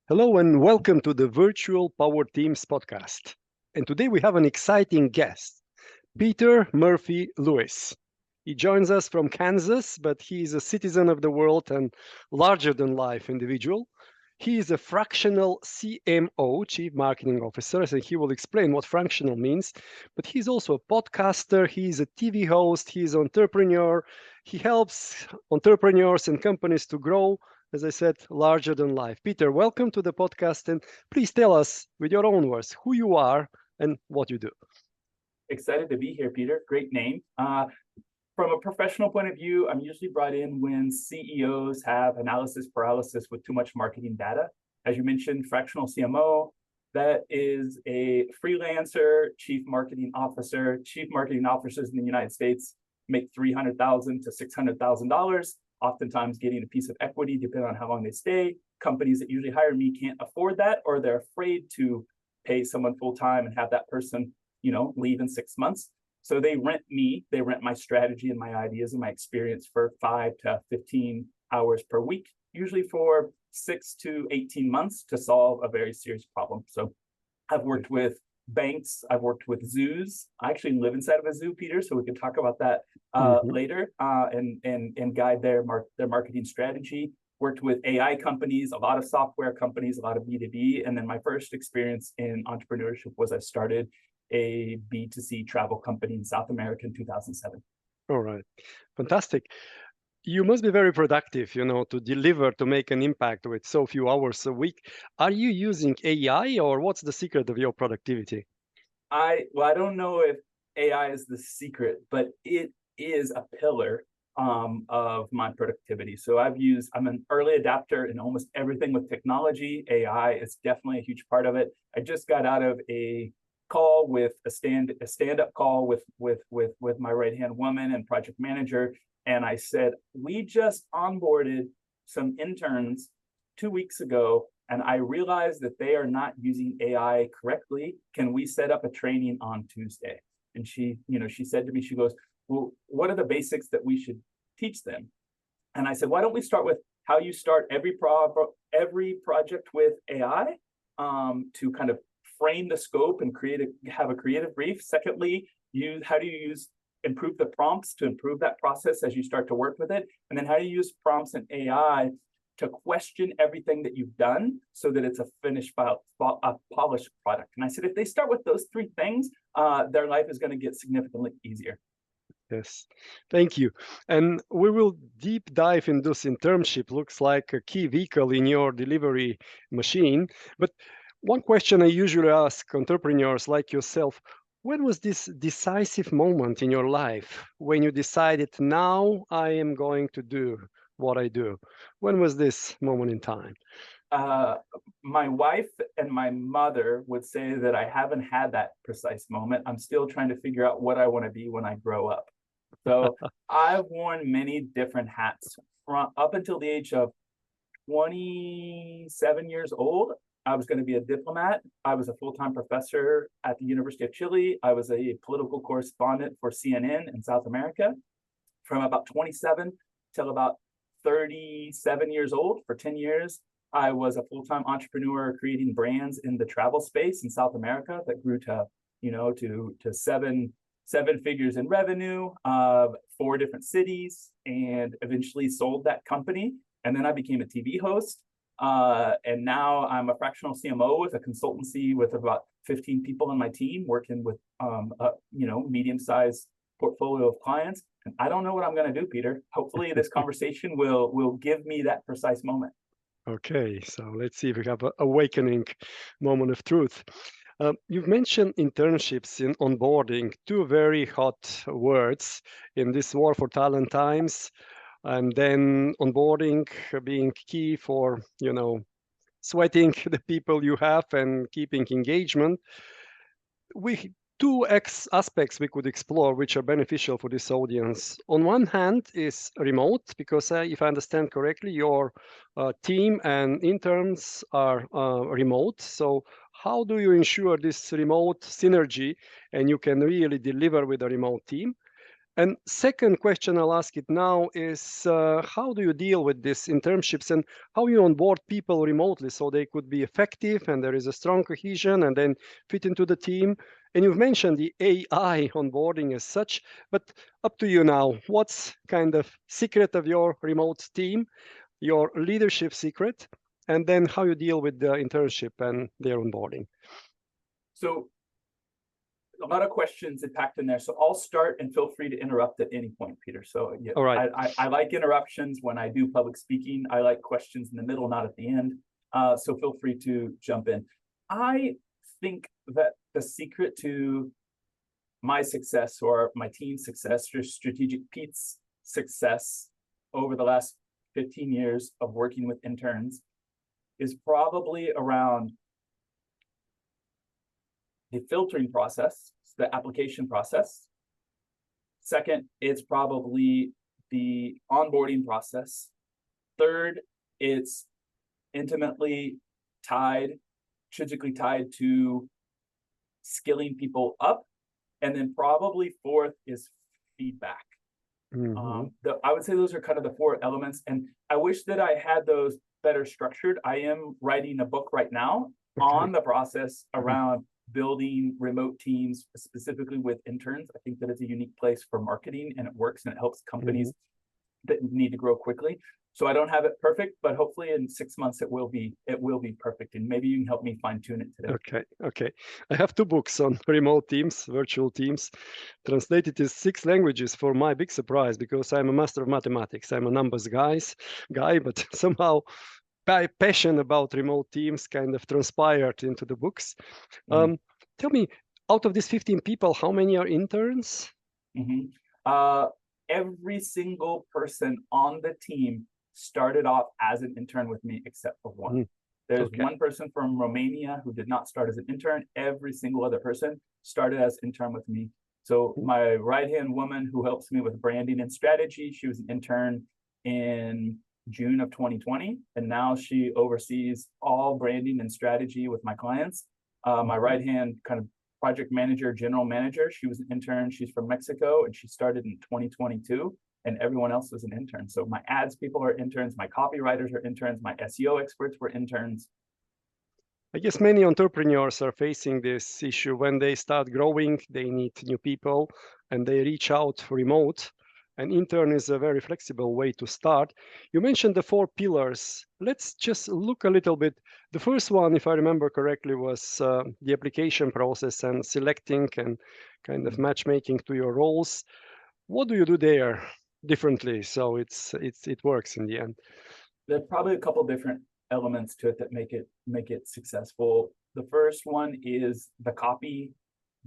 Hello and welcome to the Virtual Power Teams podcast. And today we have an exciting guest, Peter Murphy Lewis. He joins us from Kansas, but he is a citizen of the world and larger than life individual. He is a fractional CMO, Chief Marketing Officer, and he will explain what fractional means. But he's also a podcaster, he's a TV host, he's an entrepreneur. He helps entrepreneurs and companies to grow, as I said, larger than life. Peter, welcome to the podcast, and please tell us with your own words who you are and what you do. Excited to be here, Peter. Great name. From a professional point of view, I'm usually brought in when CEOs have analysis paralysis with too much marketing data. As you mentioned, fractional CMO, that is a freelancer, chief marketing officer. Chief marketing officers in the United States make $300,000 to $600,000, oftentimes getting a piece of equity depending on how long they stay. Companies that usually hire me can't afford that, or they're afraid to pay someone full time and have that person leave in 6 months. So they rent me, they rent my strategy and my ideas and my experience for 5 to 15 hours per week, usually for 6 to 18 months to solve a very serious problem. So I've worked with banks, I've worked with zoos. I actually live inside of a zoo, Peter, so we can talk about that later and guide their marketing strategy. Worked with AI companies, a lot of software companies, a lot of B2B. And then my first experience in entrepreneurship was I started a B2C travel company in South America in 2007. All right. Fantastic. You must be very productive, to deliver, to make an impact with so few hours a week. Are you using AI or what's the secret of your productivity? I don't know if AI is the secret, but it is a pillar of my productivity. So I'm an early adapter in almost everything with technology. AI is definitely a huge part of it. I just got out of a call with a stand-up call with my right-hand woman and project manager. And I said, we just onboarded some interns 2 weeks ago, and I realized that they are not using AI correctly. Can we set up a training on Tuesday? And she said to me, she goes, well, what are the basics that we should teach them? And I said, why don't we start with how you start every project with AI to kind of frame the scope and have a creative brief. Secondly, how do you improve the prompts to improve that process as you start to work with it? And then how do you use prompts and AI to question everything that you've done so that it's a finished, a polished product? And I said, if they start with those 3 things, their life is going to get significantly easier. Yes, thank you. And we will deep dive in this internship. Looks like a key vehicle in your delivery machine. But one question I usually ask entrepreneurs like yourself, when was this decisive moment in your life when you decided, now I am going to do what I do? When was this moment in time? My wife and my mother would say that I haven't had that precise moment. I'm still trying to figure out what I want to be when I grow up. So I've worn many different hats from up until the age of 27 years old. I was going to be a diplomat. I was a full-time professor at the University of Chile. I was a political correspondent for CNN in South America. From about 27 till about 37 years old, for 10 years, I was a full-time entrepreneur creating brands in the travel space in South America that grew to, to seven figures in revenue of 4 different cities, and eventually sold that company. And then I became a TV host. And now I'm a fractional CMO with a consultancy with about 15 people on my team, working with a medium-sized portfolio of clients. And I don't know what I'm going to do, Peter. Hopefully this conversation will give me that precise moment. Okay, so let's see if we have an awakening moment of truth. You've mentioned internships in onboarding, 2 very hot words in this war for talent times, and then onboarding being key for, sweating the people you have and keeping engagement. We 2 aspects we could explore which are beneficial for this audience. On one hand is remote, because if I understand correctly, your team and interns are remote. So how do you ensure this remote synergy and you can really deliver with a remote team? And second question I'll ask it now is how do you deal with these internships and how you onboard people remotely so they could be effective and there is a strong cohesion and then fit into the team? And you've mentioned the AI onboarding as such, but up to you now. What's kind of secret of your remote team, your leadership secret, and then how you deal with the internship and their onboarding? So a lot of questions packed in there. So I'll start and feel free to interrupt at any point, Peter. So yeah, All right. I like interruptions when I do public speaking. I like questions in the middle, not at the end. So feel free to jump in. I think that the secret to my success or my team's success or Strategic Pete's success over the last 15 years of working with interns is probably around the filtering process, the application process. Second, it's probably the onboarding process. Third, it's intimately tied, intrinsically tied to skilling people up. And then probably fourth is feedback. I would say those are kind of the four elements. And I wish that I had those better structured. I am writing a book right now on the process around building remote teams, specifically with interns. I think that it's a unique place for marketing and it works and it helps companies that need to grow quickly. So I don't have it perfect, but hopefully in 6 months it will be perfect. And maybe you can help me fine tune it today. Okay. I have 2 books on remote teams, virtual teams, translated to 6 languages for my big surprise because I'm a master of mathematics. I'm a numbers guy, but somehow my passion about remote teams kind of transpired into the books. Tell me, out of these 15 people, how many are interns? Every single person on the team started off as an intern with me, except for one. There's one person from Romania who did not start as an intern. Every single other person started as intern with me. So my right-hand woman who helps me with branding and strategy, she was an intern in June of 2020, and now she oversees all branding and strategy with my clients. My right-hand kind of project manager, general manager, she was an intern. She's from Mexico, and she started in 2022, and everyone else was an intern. So my ads people are interns, my copywriters are interns, my SEO experts were interns. I guess many entrepreneurs are facing this issue. When they start growing, they need new people, and they reach out remote. And intern is a very flexible way to start. You mentioned the 4 pillars. Let's just look a little bit. The first one, if I remember correctly, was the application process and selecting and kind of matchmaking to your roles. What do you do there differently so it works in the end? There's probably a couple different elements to it that make it successful. The first one is the copy,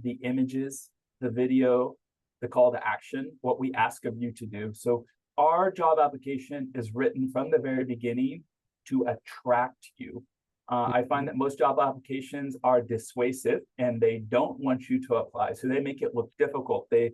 the images, the video, the call to action, what we ask of you to do. So our job application is written from the very beginning to attract you. I find that most job applications are dissuasive and they don't want you to apply. So they make it look difficult. They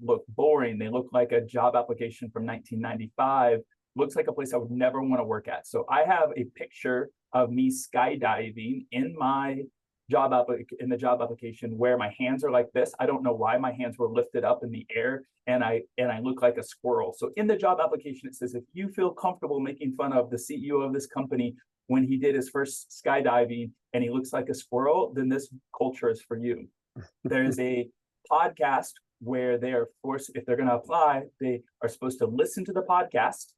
look boring. They look like a job application from 1995. Looks like a place I would never want to work at. So I have a picture of me skydiving in the job application where my hands are like this. I don't know why my hands were lifted up in the air and I look like a squirrel. So in the job application, it says, if you feel comfortable making fun of the CEO of this company when he did his first skydiving and he looks like a squirrel, then this culture is for you. There's a podcast where they are forced, if they're going to apply, they are supposed to listen to the podcast,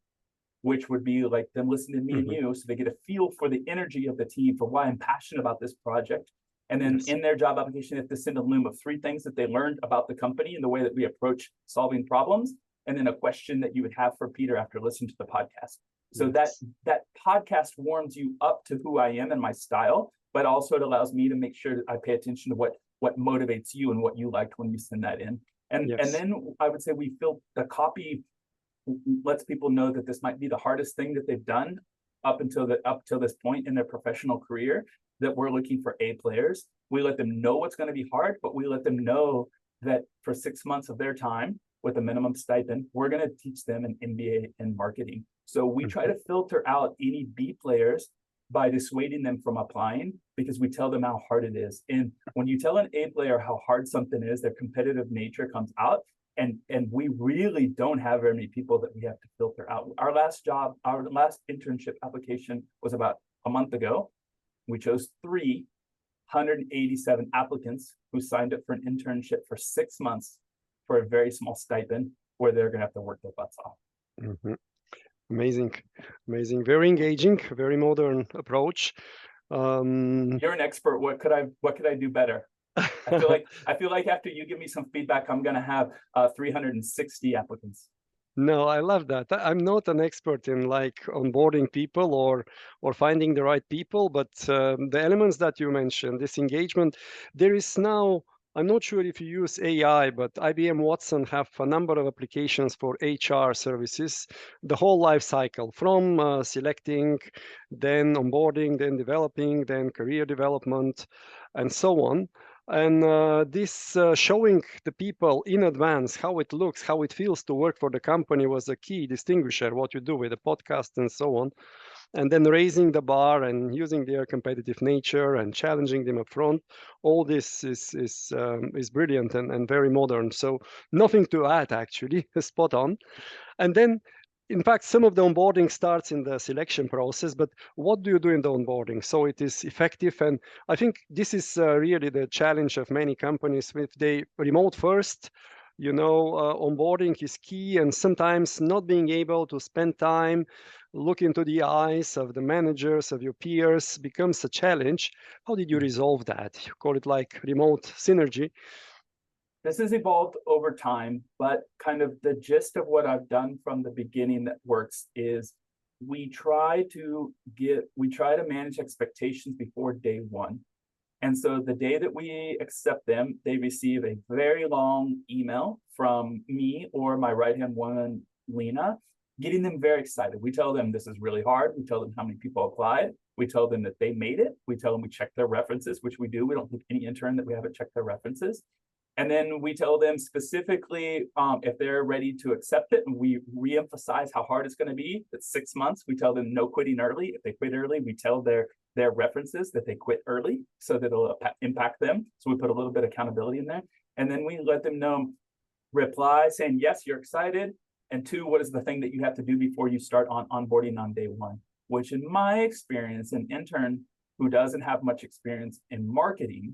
which would be like them listening to me and you, so they get a feel for the energy of the team, for why I'm passionate about this project. And then in their job application, they have to send a loom of 3 things that they learned about the company and the way that we approach solving problems, and then a question that you would have for Peter after listening to the podcast. So that podcast warms you up to who I am and my style, but also it allows me to make sure that I pay attention to what motivates you and what you liked when you send that in. And then I would say we feel the copy lets people know that this might be the hardest thing that they've done up till this point in their professional career, that we're looking for A players. We let them know what's going to be hard, but we let them know that for 6 months of their time with a minimum stipend, we're going to teach them an MBA in marketing. So we try to filter out any B players by dissuading them from applying, because we tell them how hard it is. And when you tell an A player how hard something is, their competitive nature comes out. And we really don't have very many people that we have to filter out. Our last internship application was about a month ago. We chose 387 applicants who signed up for an internship for 6 months for a very small stipend, where they're going to have to work their butts off. Mm-hmm. Amazing, amazing, very engaging, very modern approach. You're an expert. What could I do better? I feel like after you give me some feedback, I'm going to have 360 applicants. No, I love that. I'm not an expert in like onboarding people or finding the right people, but the elements that you mentioned, this engagement, there is now. I'm not sure if you use AI, but IBM Watson have a number of applications for HR services, the whole life cycle from selecting, then onboarding, then developing, then career development, and so on. And this showing the people in advance how it looks, how it feels to work for the company was a key distinguisher, what you do with the podcast and so on. And then raising the bar and using their competitive nature and challenging them up front. All this is brilliant and very modern. So nothing to add, actually, spot on. And then, in fact, some of the onboarding starts in the selection process, but what do you do in the onboarding so it is effective? And I think this is really the challenge of many companies. If they remote first, onboarding is key, and sometimes not being able to spend time, look into the eyes of the managers, of your peers, becomes a challenge. How did you resolve that? You call it like remote synergy. This has evolved over time, but kind of the gist of what I've done from the beginning that works is we try to manage expectations before day one. And so the day that we accept them, they receive a very long email from me or my right-hand woman, Lena, getting them very excited. We tell them this is really hard. We tell them how many people applied. We tell them that they made it. We tell them we check their references, which we do. We don't take any intern that we haven't checked their references. And then we tell them specifically if they're ready to accept it, and we reemphasize how hard it's going to be. It's 6 months. We tell them no quitting early. If they quit early, we tell their references that they quit early so that it'll impact them. So we put a little bit of accountability in there. And then we let them know, reply saying, yes, you're excited. And 2, what is the thing that you have to do before you start on onboarding on day 1? Which in my experience, an intern who doesn't have much experience in marketing,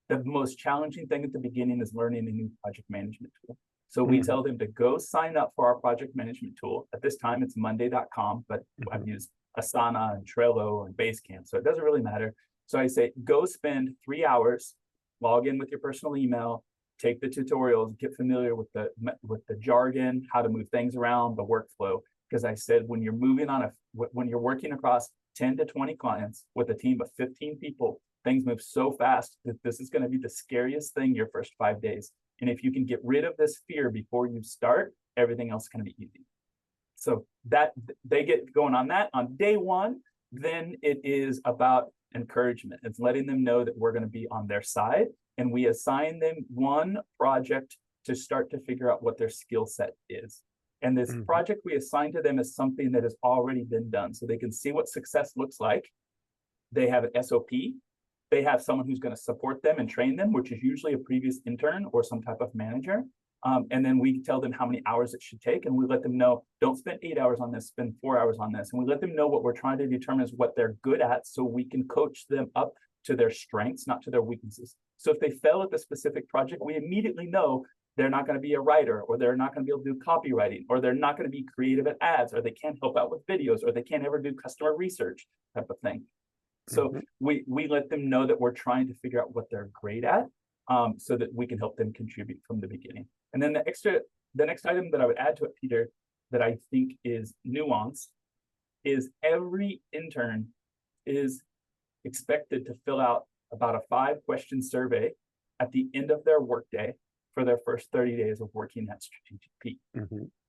the most challenging thing at the beginning is learning a new project management tool. So we tell them to go sign up for our project management tool. At this time, it's monday.com, but I've used Asana and Trello and Basecamp, so it doesn't really matter. So I say, go spend 3 hours, log in with your personal email, take the tutorials, get familiar with the jargon, how to move things around, the workflow. Because I said, when you're working across 10 to 20 clients with a team of 15 people, things move so fast that this is going to be the scariest thing your first 5 days. And if you can get rid of this fear before you start, everything else is going to be easy. So that they get going on that on day 1. Then it is about encouragement. It's letting them know that we're going to be on their side, and we assign them one project to start to figure out what their skill set is. And this project we assign to them is something that has already been done, so they can see what success looks like. They have an SOP. They have someone who's going to support them and train them, which is usually a previous intern or some type of manager. And then we tell them how many hours it should take, and we let them know, don't spend 8 hours on this, spend 4 hours on this. And we let them know what we're trying to determine is what they're good at, so we can coach them up to their strengths, not to their weaknesses. So if they fail at the specific project, we immediately know they're not going to be a writer, or they're not going to be able to do copywriting, or they're not going to be creative at ads, or they can't help out with videos, or they can't ever do customer research type of thing. So we let them know that we're trying to figure out what they're great at, so that we can help them contribute from the beginning. And then the next item that I would add to it, Peter, that I think is nuanced, is every intern is expected to fill out about a 5-question survey at the end of their workday for their first 30 days of working at Strategic Peak.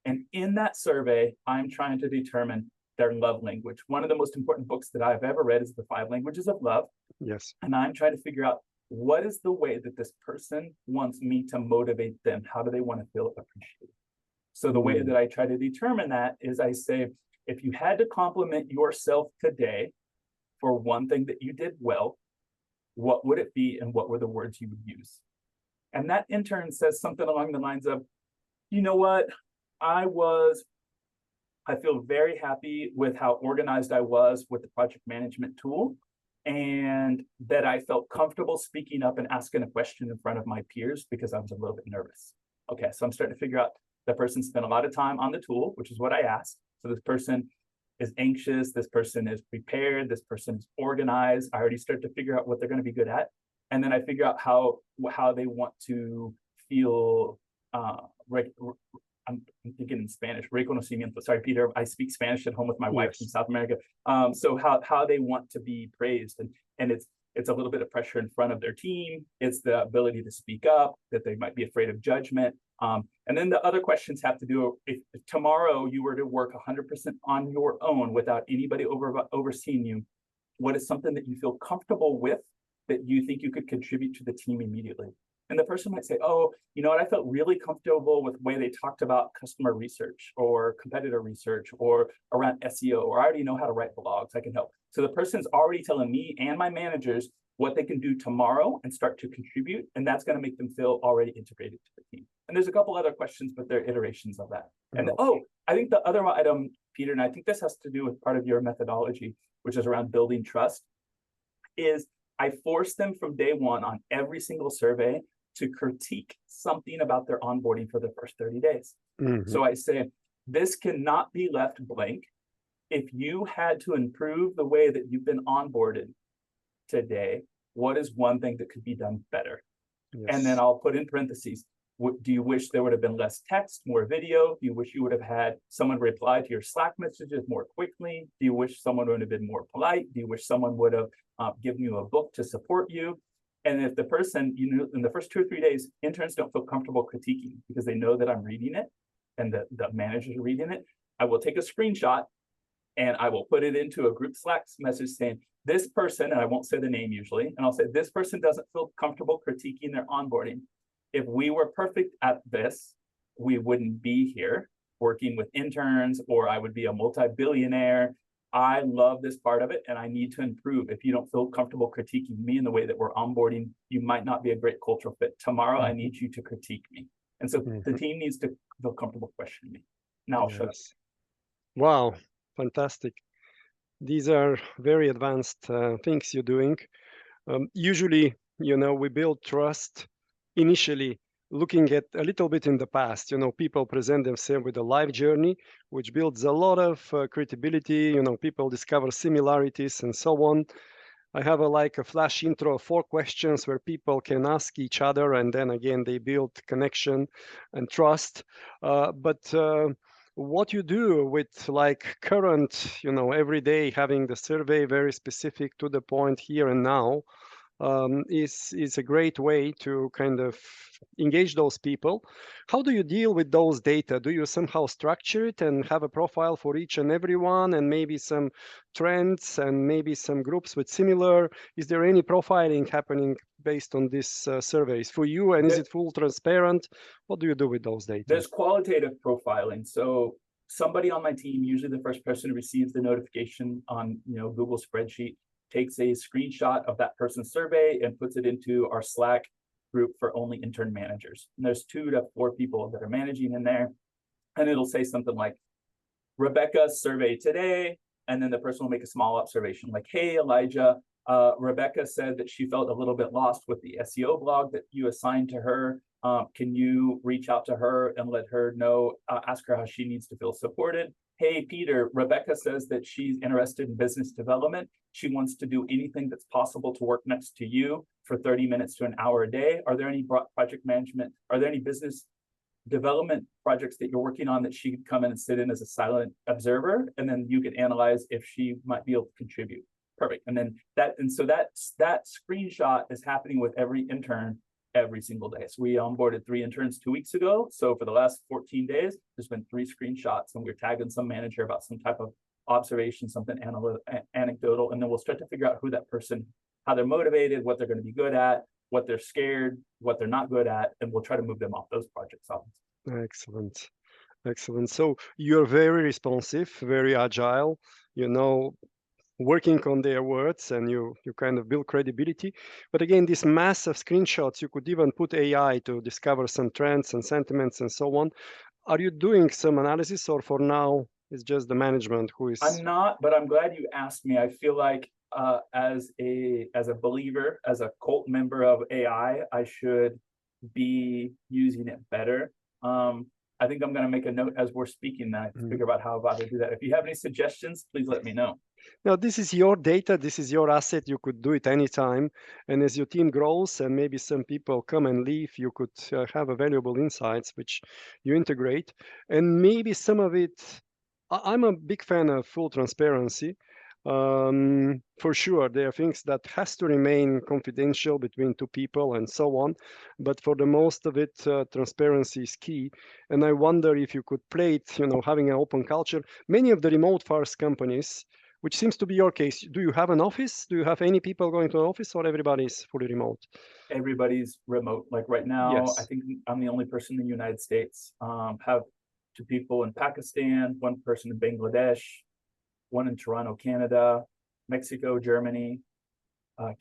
And in that survey, I'm trying to determine their love language. One of the most important books that I've ever read is The 5 Languages of Love. Yes. And I'm trying to figure out, what is the way that this person wants me to motivate them? How do they want to feel appreciated? So the way that I try to determine that is I say, if you had to compliment yourself today for one thing that you did well, what would it be, and what were the words you would use? And that intern says something along the lines of, You know what? I feel very happy with how organized I was with the project management tool, and that I felt comfortable speaking up and asking a question in front of my peers because I was a little bit nervous. Okay, so I'm starting to figure out the person spent a lot of time on the tool, which is what I asked. So this person is anxious, this person is prepared, this person is organized. I already start to figure out what they're going to be good at. And then I figure out how they want to feel I'm thinking in Spanish, reconocimiento. Sorry, Peter, I speak Spanish at home with my wife from South America. So how they want to be praised, and it's a little bit of pressure in front of their team. It's the ability to speak up, that they might be afraid of judgment. And then the other questions have to do, if tomorrow you were to work 100% on your own without anybody overseeing you, what is something that you feel comfortable with that you think you could contribute to the team immediately? And the person might say, oh, you know what, I felt really comfortable with the way they talked about customer research or competitor research or around SEO, or I already know how to write blogs, I can help. So the person's already telling me and my managers what they can do tomorrow and start to contribute, and that's going to make them feel already integrated to the team. And there's a couple other questions, but they're iterations of that. And I think the other item, Peter, and I think this has to do with part of your methodology, which is around building trust, is I force them from day one on every single survey to critique something about their onboarding for the first 30 days. So I say, this cannot be left blank. If you had to improve the way that you've been onboarded today, what is one thing that could be done better? And then I'll put in parentheses, do you wish there would have been less text, more video? Do you wish you would have had someone reply to your Slack messages more quickly? Do you wish someone would have been more polite? Do you wish someone would have given you a book to support you? And if the person, in the first 2 or 3 days, interns don't feel comfortable critiquing because they know that I'm reading it and the managers are reading it, I will take a screenshot and I will put it into a group Slack message saying, this person, and I won't say the name usually, and I'll say, this person doesn't feel comfortable critiquing their onboarding. If we were perfect at this, we wouldn't be here working with interns, or I would be a multi-billionaire. I love this part of it, and I need to improve. If you don't feel comfortable critiquing me in the way that we're onboarding, you might not be a great cultural fit. Tomorrow, I need you to critique me. And so the team needs to feel comfortable questioning me. Now I'll shut up. Wow, fantastic. These are very advanced things you're doing. Usually, we build trust initially looking at a little bit in the past. People present themselves with a life journey, which builds a lot of credibility. People discover similarities and so on. I have a flash intro of 4 questions where people can ask each other, and then again they build connection and trust. But what you do with current, every day having the survey very specific to the point here and now, is a great way to kind of engage those people. How do you deal with those data? Do you somehow structure it and have a profile for each and every one, and maybe some trends and maybe some groups with similar? Is there any profiling happening based on these surveys for you, and is it full transparent? What do you do with those data? There's qualitative profiling. So somebody on my team, usually the first person who receives the notification on Google spreadsheet, takes a screenshot of that person's survey and puts it into our Slack group for only intern managers. And there's 2 to 4 people that are managing in there. And it'll say something like, Rebecca's survey today. And then the person will make a small observation like, hey, Elijah, Rebecca said that she felt a little bit lost with the SEO blog that you assigned to her. Can you reach out to her and let her know, ask her how she needs to feel supported? Hey, Peter, Rebecca says that she's interested in business development. She wants to do anything that's possible to work next to you for 30 minutes to an hour a day. Are there any project management? Are there any business development projects that you're working on that she could come in and sit in as a silent observer? And then you could analyze if she might be able to contribute. Perfect. And then that screenshot is happening with every intern every single day. So we onboarded 3 interns 2 weeks ago. So for the last 14 days, there's been 3 screenshots, and we're tagging some manager about some type of observation, something anecdotal, and then we'll start to figure out who that person, how they're motivated, what they're going to be good at, what they're scared, what they're not good at, and we'll try to move them off those projects. Excellent. So you're very responsive, very agile. working on their words, and you kind of build credibility. But again, these massive screenshots, you could even put AI to discover some trends and sentiments and so on. Are you doing some analysis, or for now it's just the management who is? I'm not, but I'm glad you asked me. I feel like as a believer, as a cult member of AI, I should be using it better. I think I'm going to make a note as we're speaking that to figure out how about to do that. If you have any suggestions, please let me know. Now, this is your data, this is your asset. You could do it anytime. And as your team grows and maybe some people come and leave, you could have a valuable insights which you integrate. And maybe some of it, I'm a big fan of full transparency. For sure, there are things that has to remain confidential between two people and so on. But for the most of it, transparency is key. And I wonder if you could play it, having an open culture. Many of the remote first companies, which seems to be your case. Do you have an office? Do you have any people going to an office, or everybody is fully remote? Everybody's remote. Like right now, I Yes. think I'm the only person in the United States. Have two people in Pakistan, one person in Bangladesh, one in Toronto, Canada, Mexico, Germany,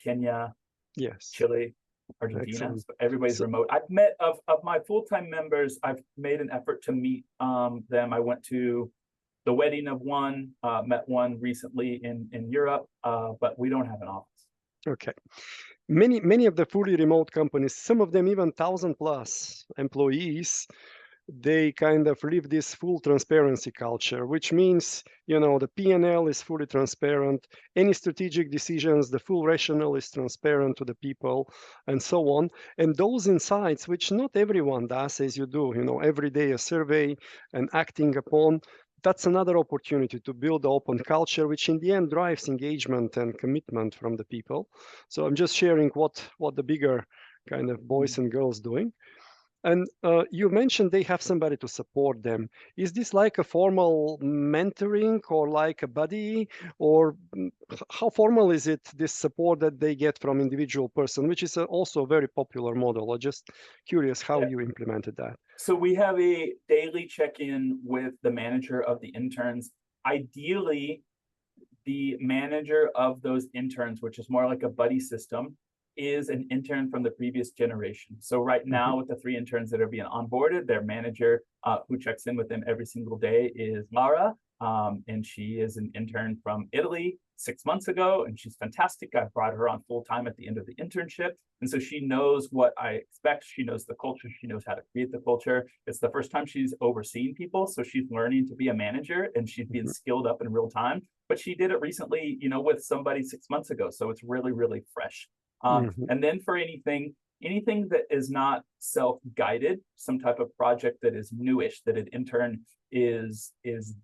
Kenya, Yes. Chile, Argentina. Excellent. So everybody's So, remote. I've met of my full-time members, I've made an effort to meet them. I went to the wedding of one, met one recently in Europe, but we don't have an office. okay. Many of the fully remote companies, some of them even 1,000+ employees, they kind of live this full transparency culture, which means the P&L is fully transparent. Any strategic decisions, the full rationale is transparent to the people, and so on. And those insights, which not everyone does, as you do, every day a survey and acting upon. That's another opportunity to build open culture, which in the end drives engagement and commitment from the people. So I'm just sharing what the bigger kind of boys and girls doing. And you mentioned they have somebody to support them. Is this like a formal mentoring or like a buddy, or how formal is it, this support that they get from individual person, which is also a very popular model? I'm just curious how Yeah. you implemented that. So we have a daily check-in with the manager of the interns. Ideally, the manager of those interns, which is more like a buddy system, is an intern from the previous generation. So right now, with the 3 interns that are being onboarded, their manager, who checks in with them every single day, is Lara, and she is an intern from Italy 6 months ago, and she's fantastic. I brought her on full time at the end of the internship, and so she knows what I expect. She knows the culture. She knows how to create the culture. It's the first time she's overseen people, so she's learning to be a manager, and she's being skilled up in real time. But she did it recently, with somebody 6 months ago, so it's really, really fresh. And then for anything that is not self-guided, some type of project that is newish, that an intern is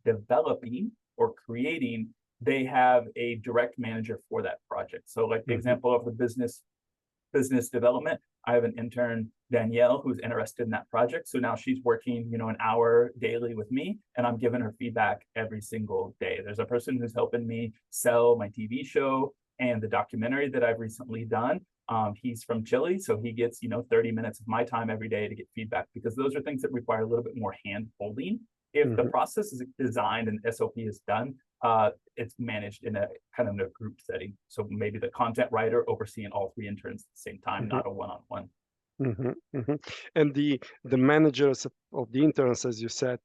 developing or creating, they have a direct manager for that project. So like the example of the business development, I have an intern, Danielle, who's interested in that project. So now she's working, an hour daily with me, and I'm giving her feedback every single day. There's a person who's helping me sell my TV show and the documentary that I've recently done. He's from Chile, so he gets 30 minutes of my time every day to get feedback, because those are things that require a little bit more hand holding. If the process is designed and SOP is done, it's managed in a kind of a group setting. So maybe the content writer overseeing all 3 interns at the same time, not a one-on-one. And the managers of the interns, as you said,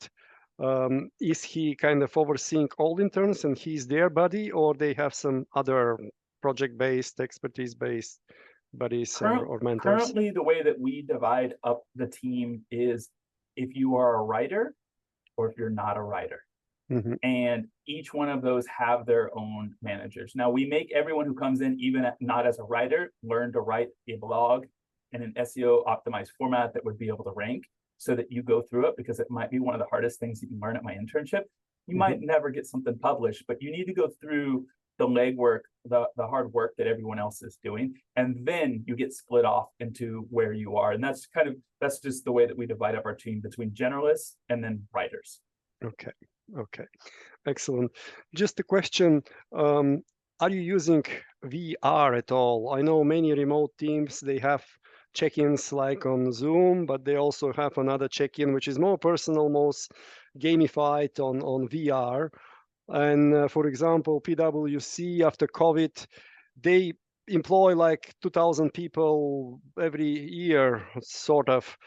is he kind of overseeing all interns and he's their buddy, or they have some other project-based, expertise-based buddies or mentors? Currently, the way that we divide up the team is if you are a writer or if you're not a writer. And each one of those have their own managers. Now, we make everyone who comes in, even not as a writer, learn to write a blog in an SEO optimized format that would be able to rank, so that you go through it, because it might be one of the hardest things you can learn at my internship. You might never get something published, but you need to go through the legwork, the hard work that everyone else is doing, and then you get split off into where you are. And that's just the way that we divide up our team between generalists and then writers. Okay, excellent. Just a question, are you using VR at all? I know many remote teams, they have check-ins like on Zoom, but they also have another check-in which is more personal, most gamified on VR. And for example, PwC after COVID, they employ like 2,000 people every year, sort of.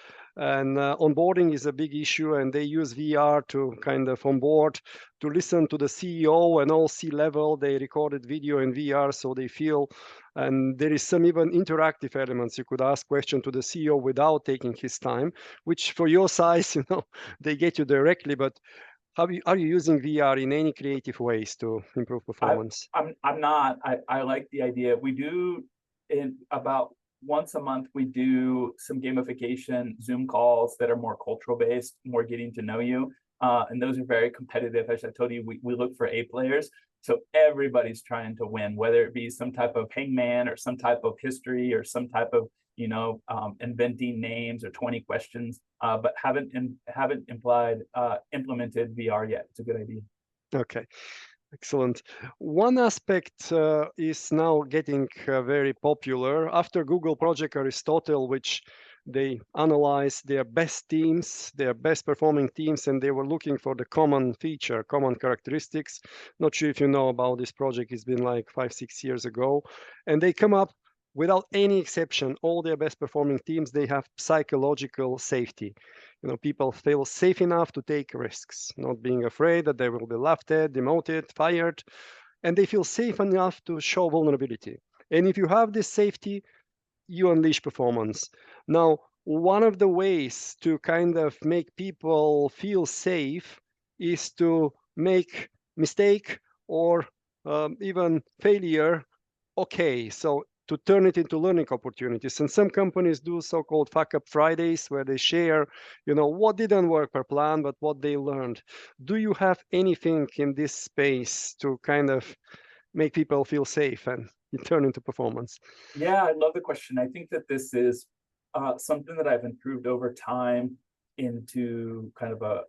And onboarding is a big issue, and they use VR to kind of onboard, to listen to the CEO and all C-level. They recorded video in VR, so they feel. And there is some even interactive elements. You could ask question to the CEO without taking his time, which for your size, they get you directly. But are you using VR in any creative ways to improve performance? I'm not. I like the idea. We do in about once a month, we do some gamification Zoom calls that are more cultural based, more getting to know you. And those are very competitive. As I told you, we look for A players. So everybody's trying to win, whether it be some type of hangman or some type of history or some type of, inventing names or 20 questions, but haven't implemented VR yet. It's a good idea. Okay. Excellent. One aspect is now getting very popular after Google Project Aristotle, which they analyzed their best teams, their best performing teams, and they were looking for the common feature, common characteristics. Not sure if you know about this project. It's been like 5, 6 years ago. And they come up without any exception, all their best performing teams, they have psychological safety. People feel safe enough to take risks, not being afraid that they will be laughed at, demoted, fired, and they feel safe enough to show vulnerability. And if you have this safety, you unleash performance. Now, one of the ways to kind of make people feel safe is to make mistake or even failure okay. So to turn it into learning opportunities. And some companies do so-called fuck up Fridays where they share, what didn't work per plan, but what they learned. Do you have anything in this space to kind of make people feel safe and turn into performance? Yeah, I love the question. I think that this is something that I've improved over time into kind of a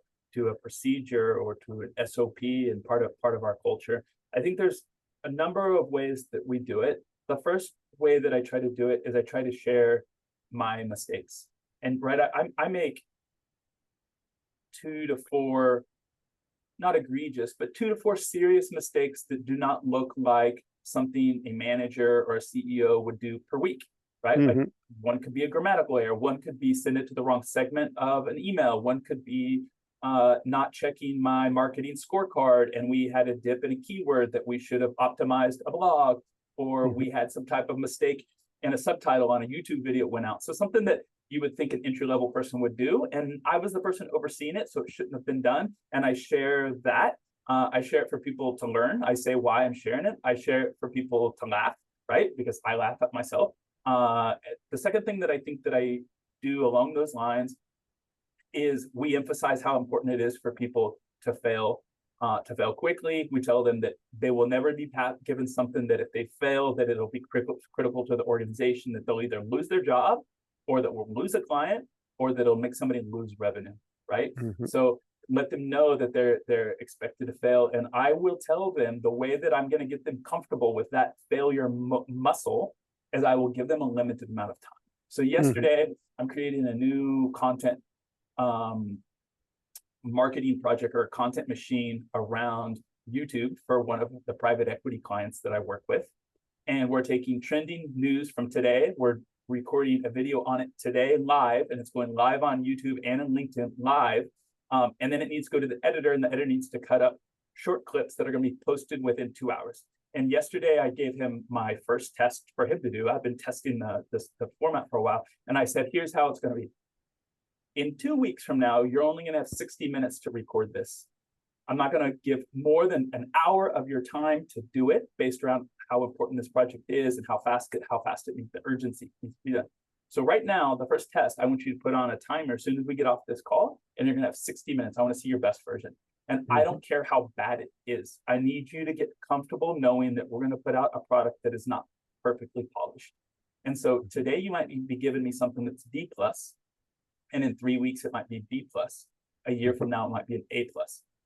procedure or to an SOP and part of our culture. I think there's a number of ways that we do it. The first way that I try to do it is I try to share my mistakes. And right, I make 2 to 4, not egregious, but 2 to 4 serious mistakes that do not look like something a manager or a CEO would do per week, right? Mm-hmm. Like one could be a grammatical error, one could be send it to the wrong segment of an email, one could be not checking my marketing scorecard and we had a dip in a keyword that we should have optimized a blog, or Mm-hmm. we had some type of mistake in a subtitle on a YouTube video went out. So something that you would think an entry-level person would do. And I was the person overseeing it, so it shouldn't have been done. And I share that. I share it for people to learn. I say why I'm sharing it. I share it for people to laugh, right? Because I laugh at myself. The second thing that I think that I do along those lines is we emphasize how important it is for people to fail quickly. We tell them that they will never be given something that if they fail, that it'll be critical to the organization, that they'll either lose their job or that we'll lose a client, or that it'll make somebody lose revenue, right? Mm-hmm. So let them know that they're expected to fail. And I will tell them the way that I'm going to get them comfortable with that failure muscle is I will give them a limited amount of time. So yesterday, I'm creating a new content marketing project or a content machine around YouTube for one of the private equity clients that I work with. And we're taking trending news from today. We're recording a video on it today live, and it's going live on YouTube and on LinkedIn live. And then it needs to go to the editor, and the editor needs to cut up short clips that are going to be posted within 2 hours. And yesterday I gave him my first test for him to do. I've been testing the format for a while. And I said, here's how it's going to be. In 2 weeks from now, you're only going to have 60 minutes to record this. I'm not going to give more than an hour of your time to do it based around how important this project is and how fast it needs the urgency needs to be done. So right now, the first test, I want you to put on a timer as soon as we get off this call, and you're going to have 60 minutes. I want to see your best version. And I don't care how bad it is. I need you to get comfortable knowing that we're going to put out a product that is not perfectly polished. And so today you might be giving me something that's D+, and in 3 weeks it might be B+. A year from now it might be an A+,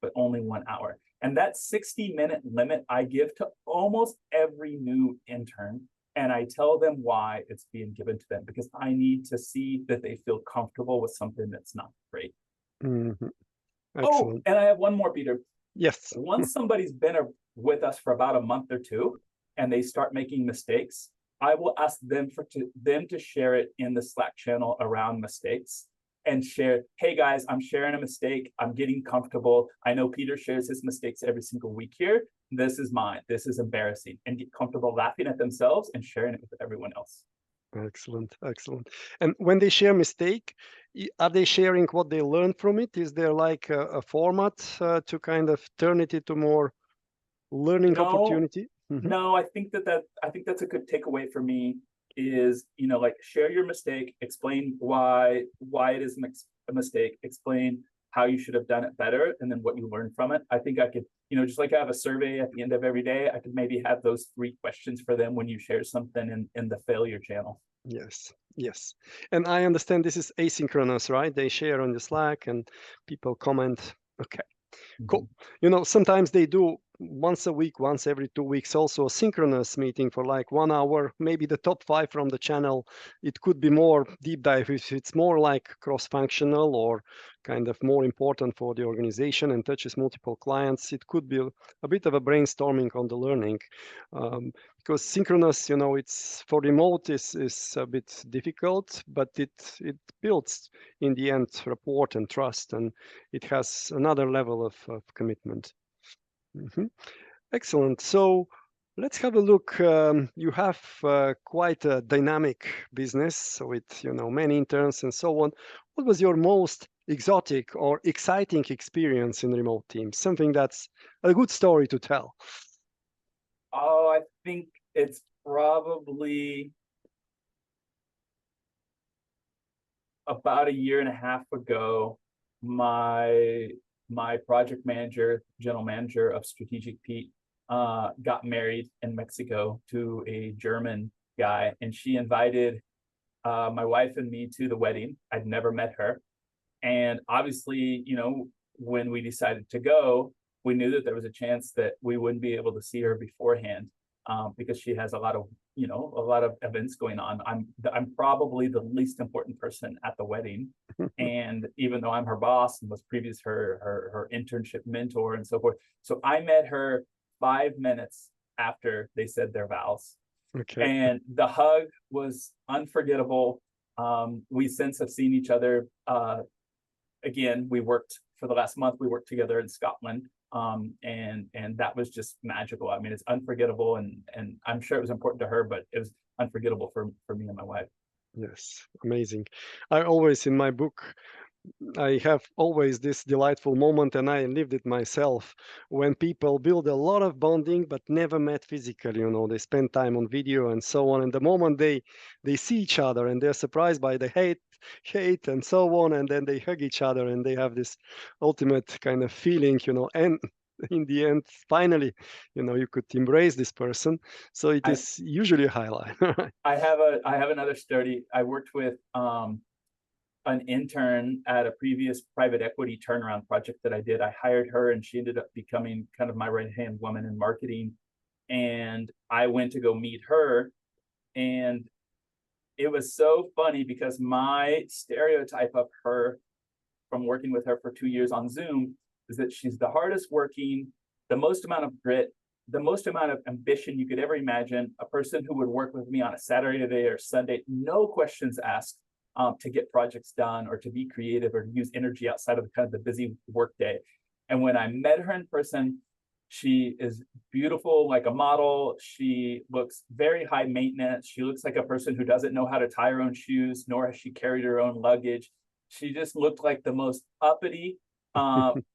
but only 1 hour. And that 60-minute limit I give to almost every new intern. And I tell them why it's being given to them, because I need to see that they feel comfortable with something that's not great. Mm-hmm. Oh, and I have one more, Peter. Yes. Once somebody's been with us for about a month or two and they start making mistakes, I will ask them to share it in the Slack channel around mistakes and share, hey guys, I'm sharing a mistake. I'm getting comfortable. I know Peter shares his mistakes every single week here. This is mine. This is embarrassing, and get comfortable laughing at themselves and sharing it with everyone else. Excellent, excellent. And when they share mistake, are they sharing what they learned from it? Is there like a format to kind of turn it into more learning No, opportunity? no, I think that's a good takeaway for me is, like, share your mistake, explain why it is a mistake, explain how you should have done it better, and then what you learned from it. I think I could, just like I have a survey at the end of every day, I could maybe have those 3 questions for them when you share something in the failure channel. Yes, yes. And I understand this is asynchronous, right? They share on the Slack and people comment. Okay. Cool. Sometimes they do once a week, once every 2 weeks, also a synchronous meeting for like 1 hour, maybe the top 5 from the channel. It could be more deep dive if it's more like cross-functional or kind of more important for the organization and touches multiple clients. It could be a bit of a brainstorming on the learning. Because synchronous, it's for remote is a bit difficult, but it builds in the end rapport and trust, and it has another level of commitment. Excellent. So let's have a look. You have quite a dynamic business with many interns and so on. What was your most exotic or exciting experience in remote teams? Something that's a good story to tell. Oh, I think it's probably about a year and a half ago. My project manager, general manager of Strategic Pete, got married in Mexico to a German guy, and she invited my wife and me to the wedding. I'd never met her, and obviously, when we decided to go, we knew that there was a chance that we wouldn't be able to see her beforehand, because she has a lot of events going on. I'm probably the least important person at the wedding, and even though I'm her boss and was previous her internship mentor and so forth, so I met her 5 minutes after they said their vows. Okay. And the hug was unforgettable. We since have seen each other. Again, we worked for the last month. We worked together in Scotland, and that was just magical. I mean, it's unforgettable, and I'm sure it was important to her, but it was unforgettable for me and my wife. Yes, amazing. I always in my book I have always this delightful moment, and I lived it myself, when people build a lot of bonding but never met physically. They spend time on video and so on, and the moment they see each other and they're surprised by the hate and so on, and then they hug each other and they have this ultimate kind of feeling, and in the end, finally, you could embrace this person. So it I is usually a highlight. I have another story. I worked with an intern at a previous private equity turnaround project that I did. I hired her, and she ended up becoming kind of my right-hand woman in marketing. And I went to go meet her, and it was so funny because my stereotype of her from working with her for 2 years on Zoom is that she's the hardest working, the most amount of grit, the most amount of ambition you could ever imagine, a person who would work with me on a Saturday or Sunday, no questions asked, to get projects done or to be creative or to use energy outside of kind of the busy workday. And when I met her in person, she is beautiful like a model. She looks very high maintenance. She looks like a person who doesn't know how to tie her own shoes, nor has she carried her own luggage. She just looked like the most uppity,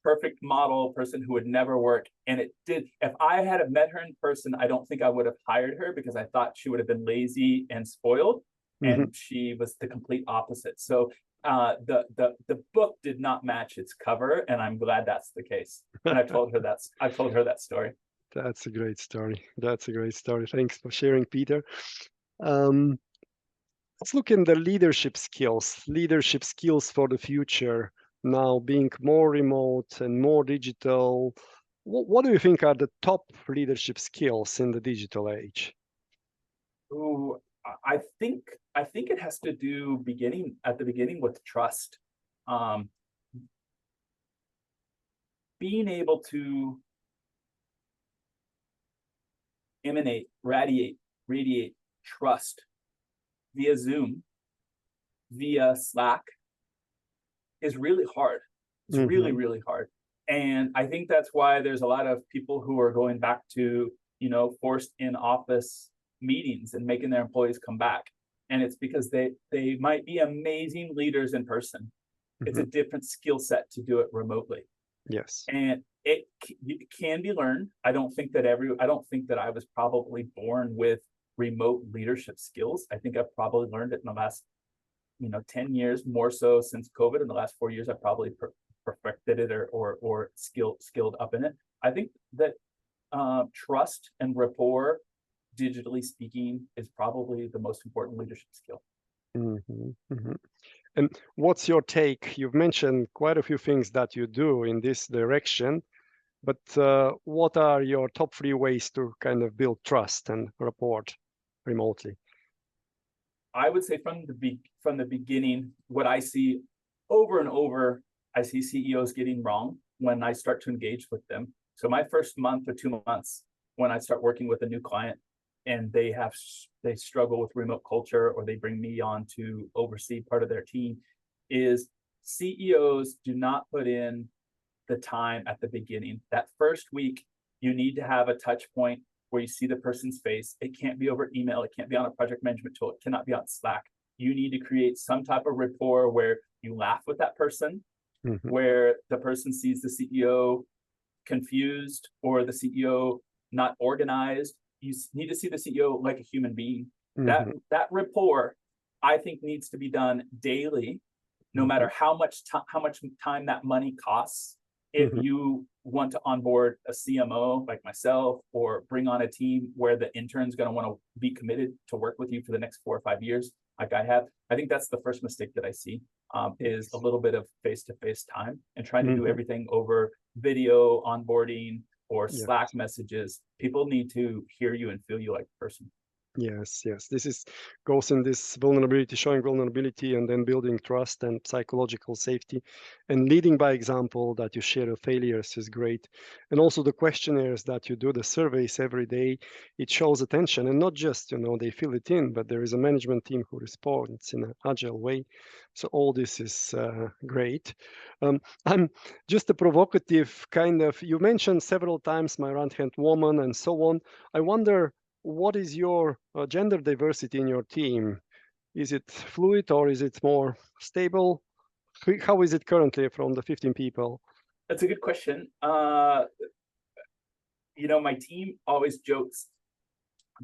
perfect model person who would never work. And it did, if I had met her in person, I don't think I would have hired her because I thought she would have been lazy and spoiled. And she was the complete opposite. So the book did not match its cover, and I'm glad that's the case. And I've told her that story. That's a great story. That's a great story. Thanks for sharing, Peter. Um, let's look in the leadership skills for the future. Now, being more remote and more digital, what do you think are the top leadership skills in the digital age? Ooh, I think it has to do at the beginning with trust. Um, being able to radiate trust via Zoom, via Slack is really hard. It's really, really hard. And I think that's why there's a lot of people who are going back to, forced in office meetings and making their employees come back. And it's because they might be amazing leaders in person. It's a different skill set to do it remotely. Yes. And it can be learned. I don't think that I was probably born with remote leadership skills. I think I've probably learned it in the last 10 years, more so since COVID. In the last 4 years, I've probably perfected it or skilled up in it. I think that trust and rapport, digitally speaking, is probably the most important leadership skill. And what's your take? You've mentioned quite a few things that you do in this direction, but what are your top 3 ways to kind of build trust and rapport remotely? I would say from the beginning, what I see over and over, I see CEOs getting wrong when I start to engage with them. So my first month or 2 months, when I start working with a new client and they struggle with remote culture, or they bring me on to oversee part of their team, is CEOs do not put in the time at the beginning. That first week, you need to have a touch point where you see the person's face. It can't be over email. It can't be on a project management tool. It cannot be on Slack. You need to create some type of rapport where you laugh with that person, where the person sees the CEO confused or the CEO not organized. You need to see the CEO like a human being. That rapport, I think, needs to be done daily, no matter how much time that money costs. If you want to onboard a CMO like myself, or bring on a team where the intern's going to want to be committed to work with you for the next 4 or 5 years, like I have, I think that's the first mistake that I see, is a little bit of face-to-face time and trying to do everything over video onboarding or Slack messages. People need to hear you and feel you like a person. Yes. This goes in this vulnerability, showing vulnerability, and then building trust and psychological safety, and leading by example. That you share your failures is great, and also the questionnaires that you do, the surveys every day. It shows attention, and not just they fill it in, but there is a management team who responds in an agile way. So all this is great. I'm just a provocative kind of. You mentioned several times my right-hand woman and so on. I wonder, what is your gender diversity in your team? Is it fluid or is it more stable? How is it currently from the 15 people? That's a good question. My team always jokes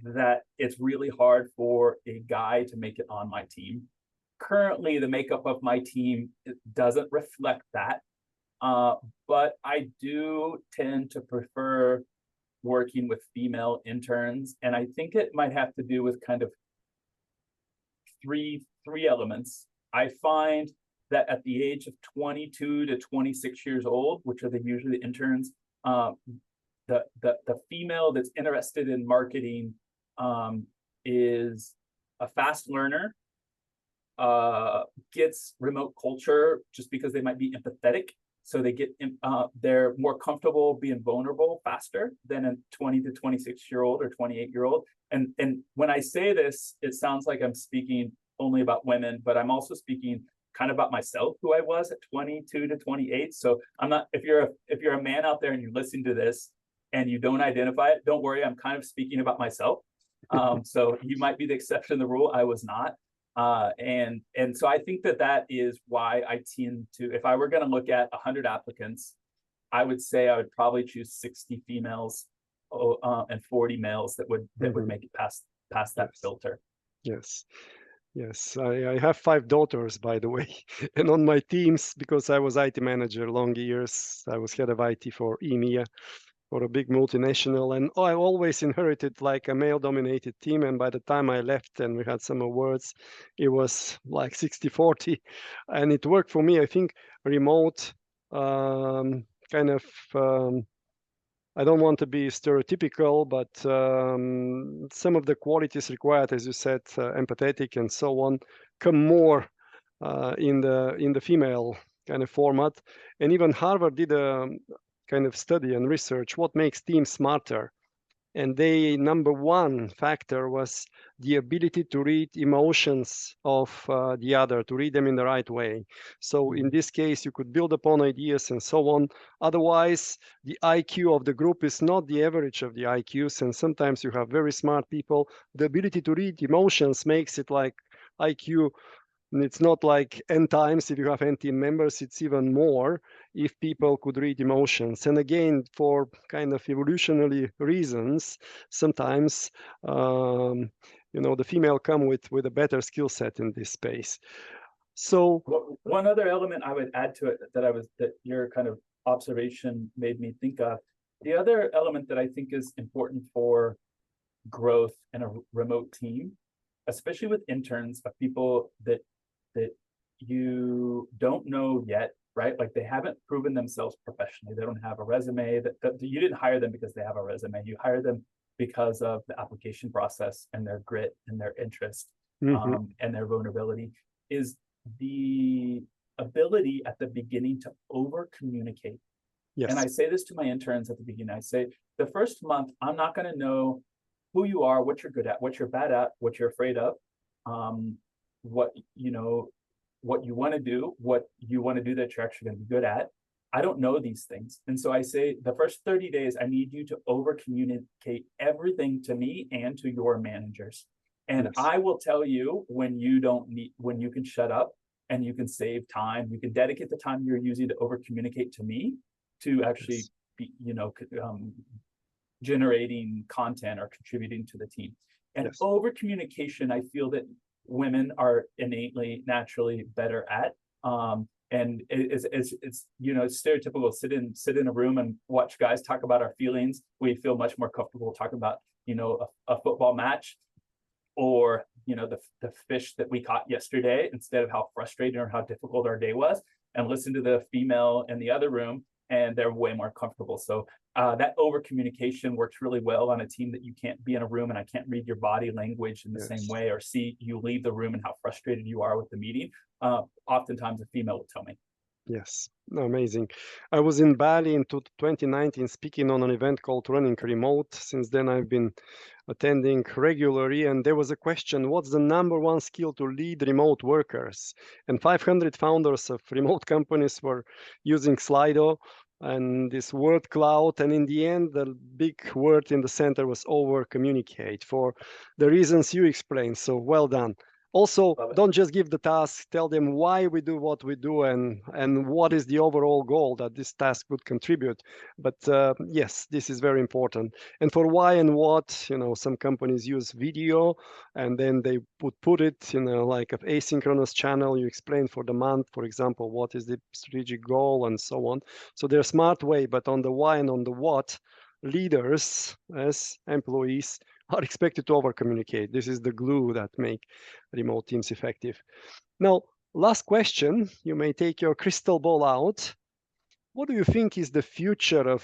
that it's really hard for a guy to make it on my team. Currently, the makeup of my team doesn't reflect that, but I do tend to prefer working with female interns, and I think it might have to do with kind of three elements. I find that at the age of 22 to 26 years old, which are usually the interns, the female that's interested in marketing is a fast learner, gets remote culture just because they might be empathetic. So they're more comfortable being vulnerable faster than a 20 to 26-year-old or 28-year-old. And when I say this, it sounds like I'm speaking only about women, but I'm also speaking kind of about myself, who I was at 22 to 28. So I'm not. If you're a man out there and you're listening to this and you don't identify it, don't worry. I'm kind of speaking about myself. So you might be the exception to the rule. I was not. And so I think that is why I tend to, if I were going to look at 100 applicants, I would say I would probably choose 60 females and 40 males that would make it past that filter. Yes. I have 5 daughters, by the way, and on my teams, because I was IT manager long years, I was head of IT for EMEA, for a big multinational, and I always inherited like a male-dominated team. And by the time I left and we had some awards, it was like 60-40, and it worked for me. I think remote kind of. I don't want to be stereotypical, but some of the qualities required, as you said, empathetic and so on, come more in the female kind of format. And even Harvard did a kind of study and research what makes teams smarter. And they number one factor was the ability to read emotions of the other, to read them in the right way. So in this case, you could build upon ideas and so on. Otherwise, the IQ of the group is not the average of the IQs, and sometimes you have very smart people. The ability to read emotions makes it like IQ. And it's not like n times if you have n team members, it's even more if people could read emotions. And again, for kind of evolutionary reasons, sometimes the female come with a better skill set in this space. So one other element I would add to it that your kind of observation made me think of. The other element that I think is important for growth in a remote team, especially with interns, of people that you don't know yet, right? Like they haven't proven themselves professionally. They don't have a resume. That you didn't hire them because they have a resume. You hire them because of the application process and their grit and their interest and their vulnerability. Is the ability at the beginning to over communicate. Yes. And I say this to my interns at the beginning. I say, the first month, I'm not going to know who you are, what you're good at, what you're bad at, what you're afraid of, what you want to do, that you're actually going to be good at. I don't know these things. And so I say the first 30 days, I need you to over communicate everything to me and to your managers. And yes. I will tell you when you can shut up and you can save time. You can dedicate the time you're using to over communicate to me to actually be, generating content or contributing to the team. And over communication, I feel that women are innately, naturally better at. And it's stereotypical. Sit in a room and watch guys talk about our feelings. We feel much more comfortable talking about a football match, or the fish that we caught yesterday, instead of how frustrating or how difficult our day was, and listen to the female in the other room, and they're way more comfortable. So that over communication works really well on a team that you can't be in a room and I can't read your body language in the same way, or see you leave the room and how frustrated you are with the meeting. Oftentimes a female will tell me. Yes, amazing. I was in Bali in 2019 speaking on an event called Running Remote. Since then, I've been attending regularly, and there was a question: what's the number one skill to lead remote workers? And 500 founders of remote companies were using Slido and this word cloud, and in the end, the big word in the center was over communicate, for the reasons you explained. So well done. Also, don't just give the task, tell them why we do what we do and what is the overall goal that this task would contribute. But yes, this is very important. And for why and what, some companies use video and then they put it in like an asynchronous channel. You explain for the month, for example, what is the strategic goal and so on. So they're a smart way, but on the why and on the what, leaders as employees are expected to over communicate. This is the glue that make remote teams effective. Now, last question, you may take your crystal ball out. What do you think is the future of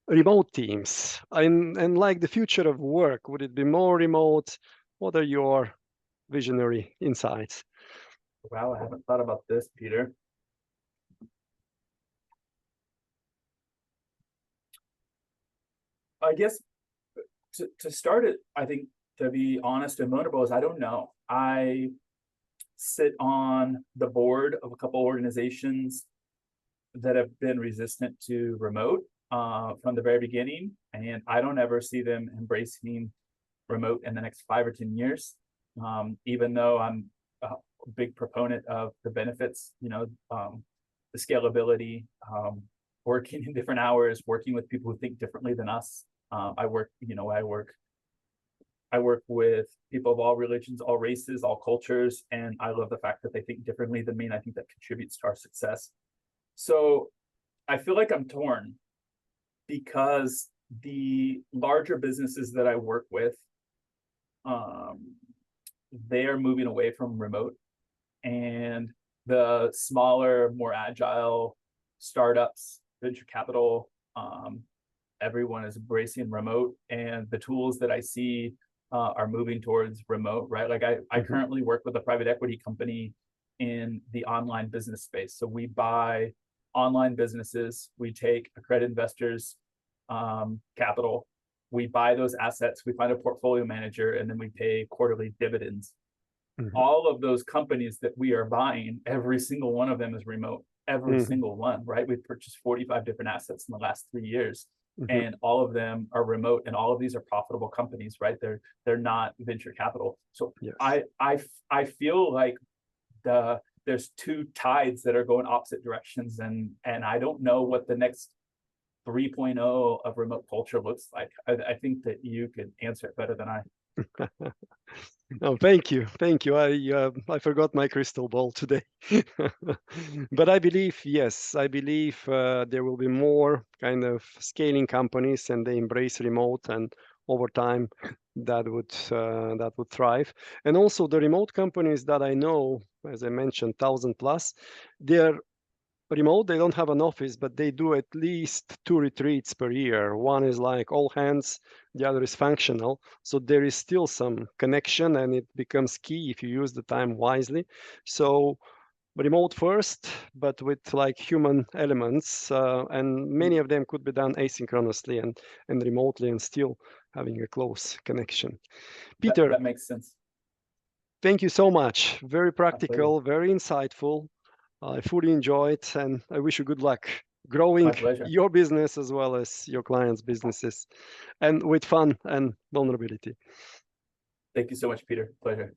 remote teams and like the future of work? Would it be more remote? What are your visionary insights? Wow, I haven't thought about this, Peter. I guess to start it, I think, to be honest and vulnerable, is I don't know. I sit on the board of a couple organizations that have been resistant to remote from the very beginning, and I don't ever see them embracing remote in the next 5 or 10 years, even though I'm a big proponent of the benefits, the scalability, working in different hours, working with people who think differently than us. I work with people of all religions, all races, all cultures, and I love the fact that they think differently than me, and I think that contributes to our success. So I feel like I'm torn, because the larger businesses that I work with, they are moving away from remote, and the smaller, more agile startups, venture capital, everyone is embracing remote, and the tools that I see are moving towards remote, right? Like I currently work with a private equity company in the online business space. So we buy online businesses. We take accredited investors' capital. We buy those assets. We find a portfolio manager, and then we pay quarterly dividends. Mm-hmm. All of those companies that we are buying, every single one of them is remote. Every single one, right? We've purchased 45 different assets in the last 3 years, and all of them are remote, and all of these are profitable companies, right? They're not venture capital. So yes. I feel like there's two tides that are going opposite directions, and I don't know what the next 3.0 of remote culture looks like. I think that you could answer it better than I. Oh, thank you. I forgot my crystal ball today. But I believe, yes, there will be more kind of scaling companies, and they embrace remote, and over time that would thrive. And also the remote companies that I know, as I mentioned, 1,000 plus, they're remote. They don't have an office, but they do at least 2 retreats per year. One is like all hands, the other is functional. So there is still some connection, and it becomes key if you use the time wisely. So remote first, but with like human elements, and many of them could be done asynchronously and remotely, and still having a close connection. Peter, that makes sense. Thank you so much. Very practical, very insightful. I fully enjoy it, and I wish you good luck growing your business as well as your clients' businesses, and with fun and vulnerability. Thank you so much, Peter. Pleasure.